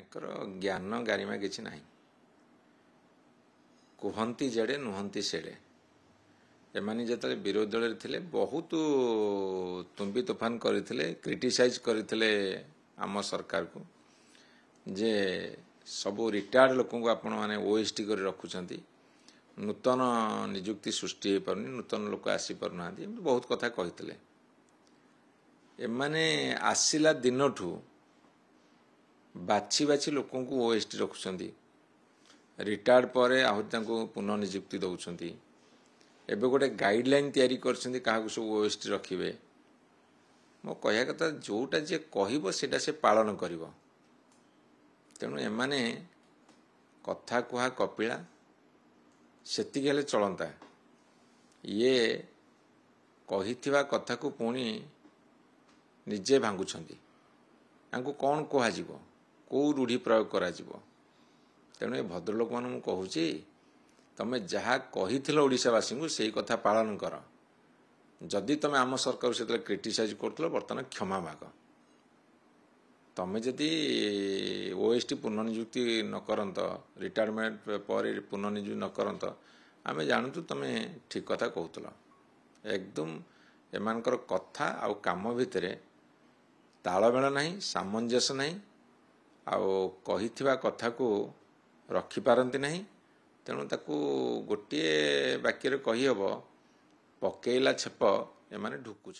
ତାଙ୍କର ଜ୍ଞାନ ଗାରିମା କିଛି ନାହିଁ। କୁହନ୍ତି ଯେଡ଼େ ନୁହନ୍ତି ସେଡ଼େ। ଏମାନେ ଯେତେବେଳେ ବିରୋଧୀ ଦଳରେ ଥିଲେ ବହୁତ ତୁମ୍ବି ତୋଫାନ କରିଥିଲେ, କ୍ରିଟିସାଇଜ୍ କରିଥିଲେ ଆମ ସରକାରକୁ ଯେ ସବୁ ରିଟାୟାର୍ଡ ଲୋକଙ୍କୁ ଆପଣମାନେ ଓଏସଟି କରି ରଖୁଛନ୍ତି, ନୂତନ ନିଯୁକ୍ତି ସୃଷ୍ଟି ହୋଇପାରୁନି, ନୂତନ ଲୋକ ଆସିପାରୁନାହାନ୍ତି, ଏମିତି ବହୁତ କଥା କହିଥିଲେ। ଏମାନେ ଆସିଲା ଦିନଠୁ ବାଛି ବାଛି ଲୋକଙ୍କୁ ଓଏସଟି ରଖୁଛନ୍ତି, ରିଟାୟାର୍ଡ ପରେ ଆହୁରି ତାଙ୍କୁ ପୁନଃ ନିଯୁକ୍ତି ଦେଉଛନ୍ତି। ଏବେ ଗୋଟେ ଗାଇଡ଼ଲାଇନ୍ ତିଆରି କରିଛନ୍ତି କାହାକୁ ସବୁ ଓଏସଟି ରଖିବେ। ମୋ କହିବା କଥା ଯେଉଁଟା ଯିଏ କହିବ ସେଇଟା ସେ ପାଳନ କରିବ। ତେଣୁ ଏମାନେ କଥା କୁହା କପିଳା ସେତିକି ହେଲେ ଚଳନ୍ତା। ଇଏ କହିଥିବା କଥାକୁ ପୁଣି ନିଜେ ଭାଙ୍ଗୁଛନ୍ତି। ତାଙ୍କୁ କ'ଣ କୁହାଯିବ, କେଉଁ ରୂଢ଼ି ପ୍ରୟୋଗ କରାଯିବ? ତେଣୁ ଏ ଭଦ୍ରଲୋକମାନଙ୍କୁ ମୁଁ କହୁଛି, ତମେ ଯାହା କହିଥିଲ ଓଡ଼ିଶାବାସୀଙ୍କୁ ସେଇ କଥା ପାଳନ କର। ଯଦି ତମେ ଆମ ସରକାରକୁ ସେତେବେଳେ କ୍ରିଟିସାଇଜ୍ କରୁଥିଲ, ବର୍ତ୍ତମାନ କ୍ଷମା ମାଗ। ତମେ ଯଦି ଓଏସଟି ପୁନଃନିଯୁକ୍ତି ନ କରନ୍ତ, ରିଟାୟାରମେଣ୍ଟ ପରେ ପୁନଃନିଯୁକ୍ତି ନ କରନ୍ତ, ଆମେ ଜାଣୁଛୁ ତମେ ଠିକ୍ କଥା କହୁଥିଲ। ଏକଦମ ଏମାନଙ୍କର କଥା ଆଉ କାମ ଭିତରେ ତାଳମେଳ ନାହିଁ, ସାମଞ୍ଜସ୍ୟ ନାହିଁ, ଆଉ କହିଥିବା କଥାକୁ ରଖିପାରନ୍ତି ନାହିଁ। ତେଣୁ ତାକୁ ଗୋଟିଏ ବାକ୍ୟରେ କହିହେବ, ପକେଇଲା ଛେପ ଏମାନେ ଢୁକୁଛନ୍ତି।